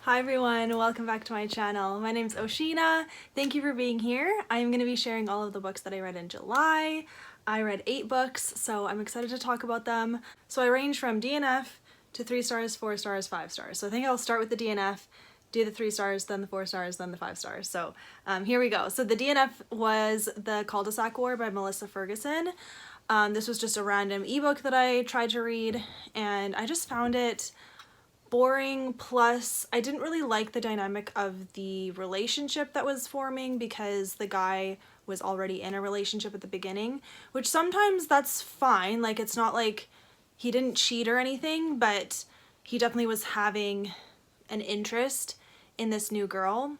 Hi everyone, welcome back to my channel. My name's O-Sheena. Thank you for being here. I'm going to be sharing all of the books that I read in July. I read 8 books, so I'm excited to talk about them. So I range from DNF to 3 stars, 4 stars, 5 stars. So I think I'll start with the DNF, do the 3 stars, then the 4 stars, then the 5 stars. So here we go. So the DNF was The Cul-de-Sac War by Melissa Ferguson. This was just a random ebook that I tried to read, and I just found it boring, plus I didn't really like the dynamic of the relationship that was forming because the guy was already in a relationship at the beginning, which sometimes that's fine. Like, it's not like he didn't cheat or anything, but he definitely was having an interest in this new girl.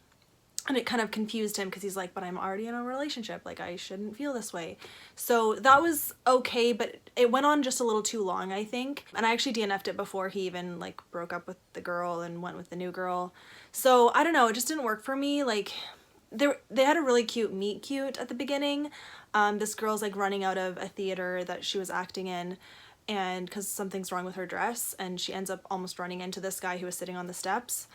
And it kind of confused him because he's like, but I'm already in a relationship, like I shouldn't feel this way. So that was okay, but it went on just a little too long, I think. And I actually DNF'd it before he even like broke up with the girl and went with the new girl. So I don't know, it just didn't work for me. Like they had a really cute meet cute at the beginning. This girl's like running out of a theater that she was acting in, and because something's wrong with her dress, and she ends up almost running into this guy who was sitting on the steps.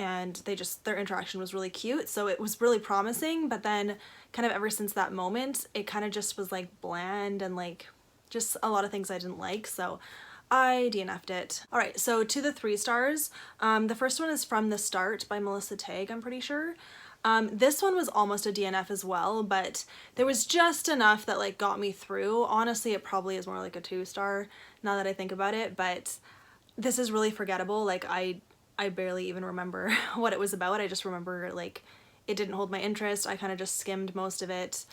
And their interaction was really cute, so it was really promising. But then kind of ever since that moment, it kind of just was like bland and like just a lot of things I didn't like, so I DNF'd it. All right, so to the 3 stars. The first one is From the Start by Melissa Tagg, I'm pretty sure. This one was almost a DNF as well, but there was just enough that like got me through. Honestly, it probably is more like a 2 star now that I think about it, but this is really forgettable. Like I barely even remember what it was about. I just remember like it didn't hold my interest. I kind of just skimmed most of it,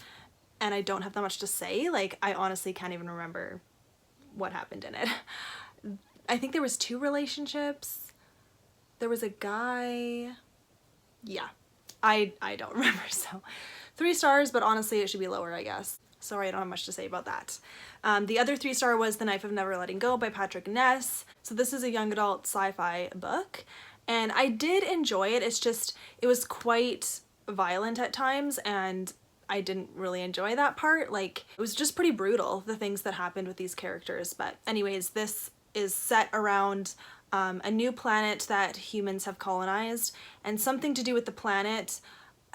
and I don't have that much to say. Like I honestly can't even remember what happened in it. I think there was 2 relationships. There was a guy. Yeah, I don't remember. So 3 stars, but honestly it should be lower, I guess. Sorry, I don't have much to say about that. The other 3 star was The Knife of Never Letting Go by Patrick Ness. So this is a young adult sci-fi book, and I did enjoy it. It's just, it was quite violent at times, and I didn't really enjoy that part. Like, it was just pretty brutal, the things that happened with these characters. But anyways, this is set around a new planet that humans have colonized, and something to do with the planet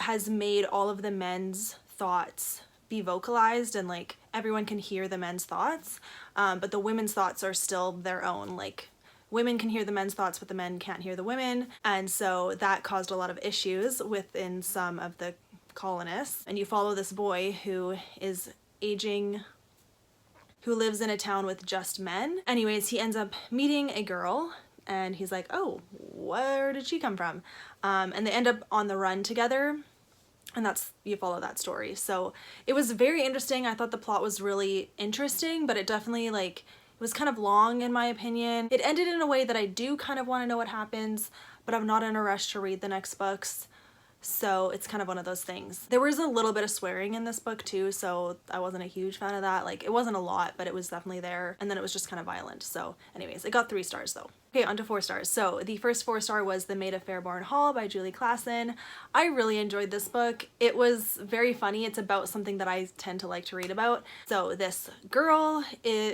has made all of the men's thoughts be vocalized, and like everyone can hear the men's thoughts, but the women's thoughts are still their own. Like, women can hear the men's thoughts, but the men can't hear the women, and so that caused a lot of issues within some of the colonists. And you follow this boy who is aging, who lives in a town with just men. Anyways, he ends up meeting a girl, and he's like, oh, where did she come from? And they end up on the run together. And you follow that story. So it was very interesting. I thought the plot was really interesting, but it definitely like, it was kind of long in my opinion. It ended in a way that I do kind of want to know what happens, but I'm not in a rush to read the next books. So it's kind of one of those things. There was a little bit of swearing in this book too, so I wasn't a huge fan of that. Like, it wasn't a lot, but it was definitely there. And then it was just kind of violent. So anyways, it got 3 stars though. Okay, on to 4 stars. So the first 4 star was The Maid of Fairbourne Hall by Klassen. I really enjoyed this book. It was very funny. It's about something that I tend to like to read about. So this girl,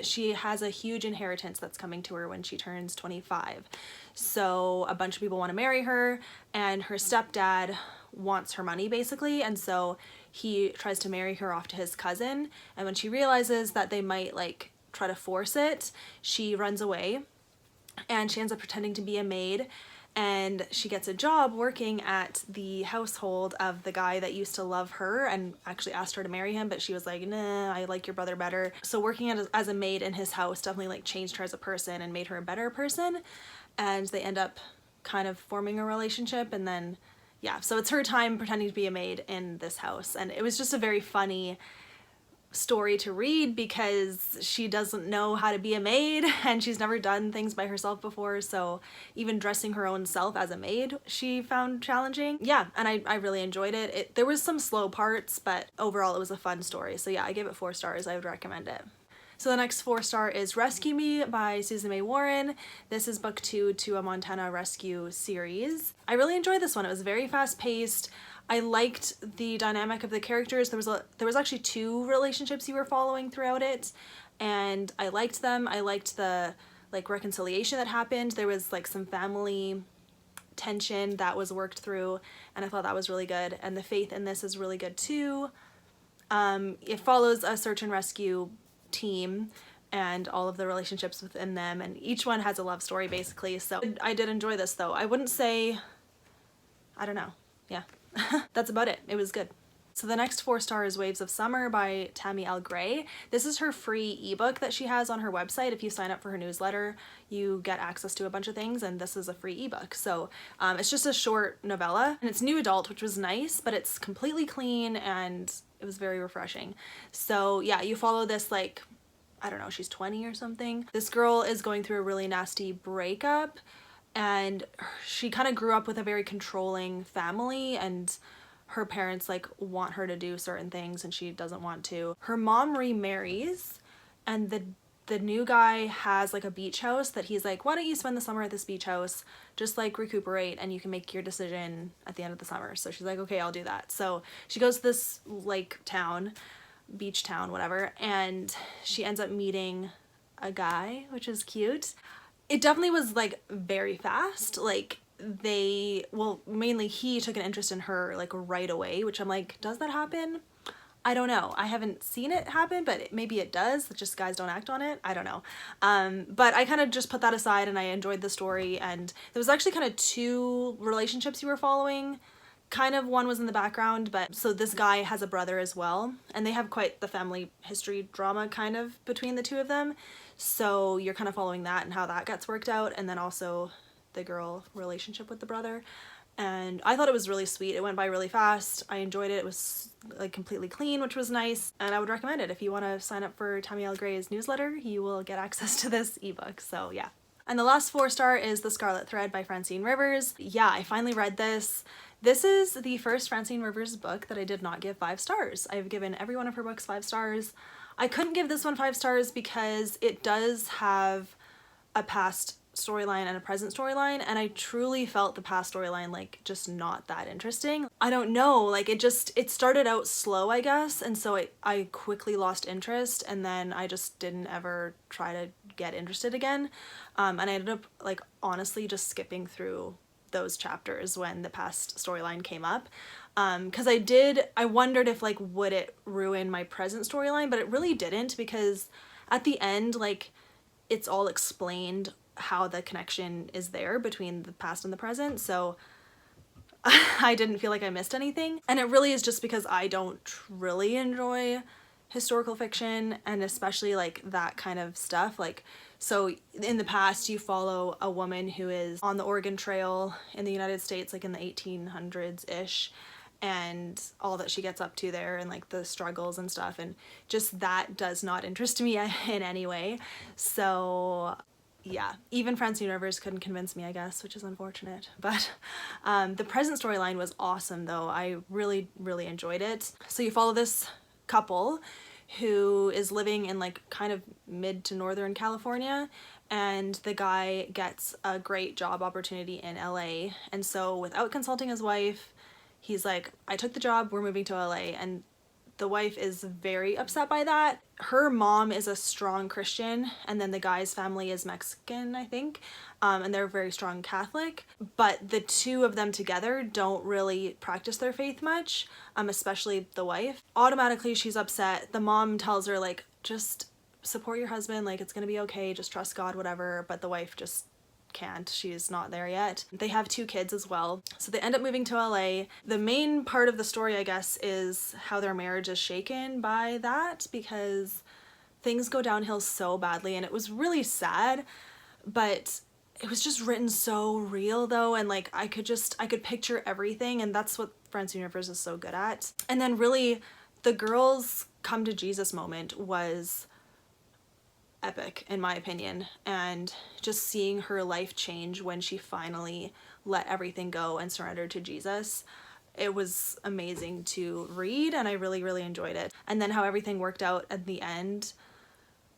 she has a huge inheritance that's coming to her when she turns 25. So a bunch of people want to marry her, and her stepdad wants her money basically, and so he tries to marry her off to his cousin, and when she realizes that they might like try to force it, she runs away, and she ends up pretending to be a maid, and she gets a job working at the household of the guy that used to love her and actually asked her to marry him, but she was like, nah, I like your brother better. So working as a maid in his house definitely like changed her as a person and made her a better person, and they end up kind of forming a relationship. And then yeah, so it's her time pretending to be a maid in this house, and it was just a very funny story to read because she doesn't know how to be a maid and she's never done things by herself before, so even dressing her own self as a maid she found challenging. Yeah, and I really enjoyed it. There was some slow parts, but overall it was a fun story. So yeah, I gave it 4 stars. I would recommend it. So the next 4 star is Rescue Me by Susan May Warren. This is book 2 to a Montana rescue series. I really enjoyed this one. It was very fast paced. I liked the dynamic of the characters. There was actually 2 relationships you were following throughout it, and I liked them. I liked the like reconciliation that happened. There was like some family tension that was worked through, and I thought that was really good. And the faith in this is really good too. It follows a search and rescue team and all of the relationships within them, and each one has a love story basically. So I did enjoy this though. I wouldn't say, I don't know, yeah. That's about it. It was good. So the next 4-star is Waves of Summer by Tammy L. Gray. This is her free ebook that she has on her website. If you sign up for her newsletter, you get access to a bunch of things, and this is a free ebook. So it's just a short novella, and it's new adult, which was nice, but it's completely clean and it was very refreshing. So yeah, you follow this, like, I don't know, she's 20 or something. This girl is going through a really nasty breakup, and she kind of grew up with a very controlling family, and her parents like want her to do certain things and she doesn't want to. Her mom remarries, and the new guy has like a beach house that he's like, why don't you spend the summer at this beach house, just like recuperate, and you can make your decision at the end of the summer. So she's like, okay, I'll do that. So she goes to this lake town, beach town, whatever, and she ends up meeting a guy, which is cute. It definitely was like very fast. Like mainly he took an interest in her like right away, which I'm like, does that happen? I don't know. I haven't seen it happen, but maybe it does. It's just guys don't act on it. I don't know. But I kind of just put that aside and I enjoyed the story, and there was actually kind of 2 relationships you were following. Kind of one was in the background, but so this guy has a brother as well, and they have quite the family history drama kind of between the 2 of them. So you're kind of following that and how that gets worked out, and then also the girl relationship with the brother. And I thought it was really sweet. It went by really fast. I enjoyed it. It was like completely clean, which was nice, and I would recommend it. If you want to sign up for Tammy L. Gray's newsletter, you will get access to this ebook. So yeah. And the last 4-star is The Scarlet Thread by Francine Rivers. Yeah, I finally read this. This is the first Francine Rivers book that I did not give 5 stars. I've given every one of her books 5 stars. I couldn't give this one 5 stars because it does have a past storyline and a present storyline, and I truly felt the past storyline like just not that interesting. I don't know, like it started out slow, I guess, and so I quickly lost interest, and then I just didn't ever try to get interested again, and I ended up like honestly just skipping through those chapters when the past storyline came up, because I wondered if like would it ruin my present storyline, but it really didn't, because at the end like it's all explained how the connection is there between the past and the present, so I didn't feel like I missed anything. And it really is just because I don't really enjoy historical fiction, and especially like that kind of stuff. Like, so in the past you follow a woman who is on the Oregon Trail in the United States like in the 1800s-ish, and all that she gets up to there and like the struggles and stuff, and just that does not interest me in any way. So yeah, even Francine Rivers couldn't convince me, I guess, which is unfortunate. But the present storyline was awesome though. I really, really enjoyed it. So you follow this couple who is living in like kind of mid to northern California, and the guy gets a great job opportunity in LA, and so without consulting his wife, he's like, I took the job, we're moving to LA. And the wife is very upset by that. Her mom is a strong Christian, and then the guy's family is Mexican, I think, and they're very strong Catholic, but the 2 of them together don't really practice their faith much, especially the wife. Automatically she's upset. The mom tells her like, just support your husband, like it's gonna be okay, just trust God, whatever, but the wife just can't. She's not there yet. They have 2 kids as well. So they end up moving to LA. The main part of the story, I guess, is how their marriage is shaken by that, because things go downhill so badly, and it was really sad, but it was just written so real though, and like I could picture everything, and that's what Francine Rivers is so good at. And then really the girl's come to Jesus moment was epic in my opinion, and just seeing her life change when she finally let everything go and surrendered to Jesus, it was amazing to read, and I really, really enjoyed it. And then how everything worked out at the end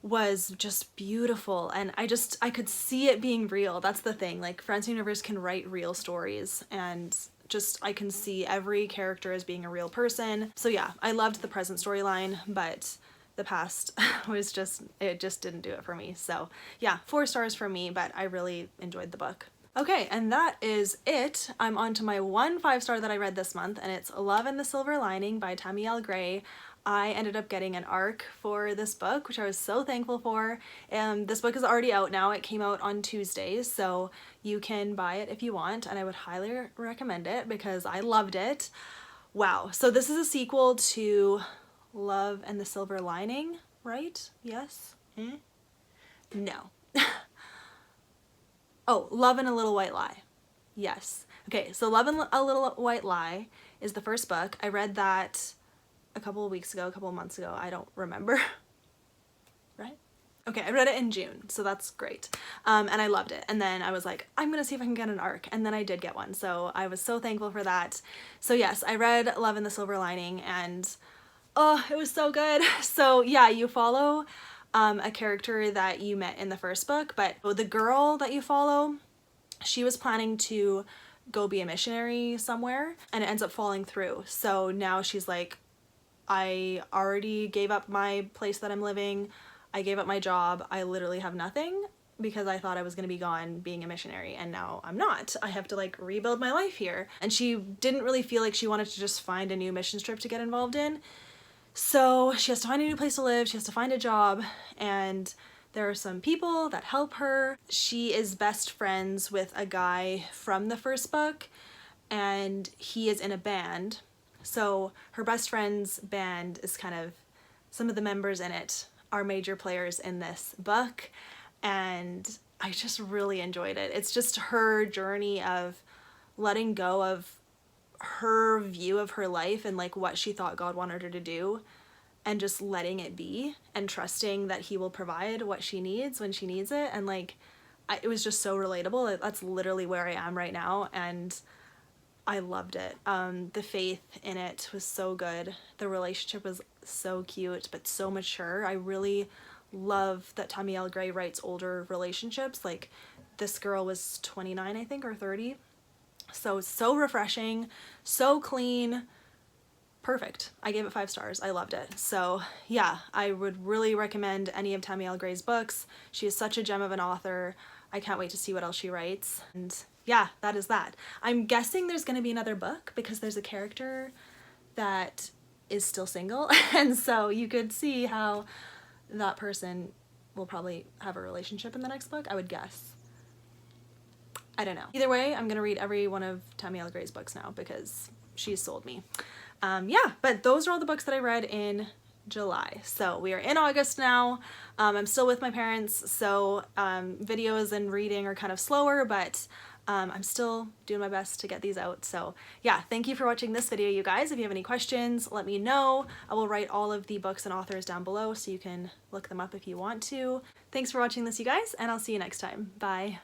was just beautiful, and I could see it being real. That's the thing, like Francine Rivers can write real stories, and just I can see every character as being a real person. So yeah, I loved the present storyline, but the past it just didn't do it for me. So yeah, 4 stars for me, but I really enjoyed the book. Okay, and that is it. I'm on to my one 5-star that I read this month, and it's Love and the Silver Lining by Tammy L. Gray. I ended up getting an ARC for this book, which I was so thankful for. This book is already out now. It came out on Tuesday, so you can buy it if you want, and I would highly recommend it because I loved it. Wow, so this is a sequel to Love and the Silver Lining, right? Yes? No. Oh, Love and a Little White Lie. Yes. Okay, so Love and a Little White Lie is the first book. I read that a couple of weeks ago, a couple of months ago. I don't remember. Right? Okay, I read it in June, so that's great. And I loved it. And then I was like, I'm gonna see if I can get an ARC. And then I did get one, so I was so thankful for that. So yes, I read Love and the Silver Lining, and oh, it was so good. So yeah, you follow a character that you met in the first book, but the girl that you follow, she was planning to go be a missionary somewhere, and it ends up falling through. So now she's like, I already gave up my place that I'm living, I gave up my job, I literally have nothing because I thought I was gonna be gone being a missionary, and now I'm not. I have to like rebuild my life here. And she didn't really feel like she wanted to just find a new mission trip to get involved in. So she has to find a new place to live, she has to find a job, and there are some people that help her. She is best friends with a guy from the first book, and he is in a band. So her best friend's band is kind of, some of the members in it are major players in this book, and I just really enjoyed it. It's just her journey of letting go of her view of her life and like what she thought God wanted her to do, and just letting it be and trusting that he will provide what she needs when she needs it. And like, it was just so relatable. That's literally where I am right now, and I loved it. The faith in it was so good. The relationship was so cute but so mature. I really love that Tammy L. Gray writes older relationships. Like, this girl was 29, I think, or 30. So refreshing, so clean, perfect. I gave it 5 stars. I loved it. So yeah, I would really recommend any of Tammy L. Gray's books. She is such a gem of an author. I can't wait to see what else she writes. And yeah, that is that. I'm guessing there's going to be another book because there's a character that is still single, and so you could see how that person will probably have a relationship in the next book, I would guess. I don't know. Either way, I'm gonna read every one of Tammy L. Gray's books now because she's sold me. Yeah, but those are all the books that I read in July. So we are in August now. I'm still with my parents, so videos and reading are kind of slower, but I'm still doing my best to get these out. So yeah, thank you for watching this video, you guys. If you have any questions, let me know. I will write all of the books and authors down below so you can look them up if you want to. Thanks for watching this, you guys, and I'll see you next time. Bye.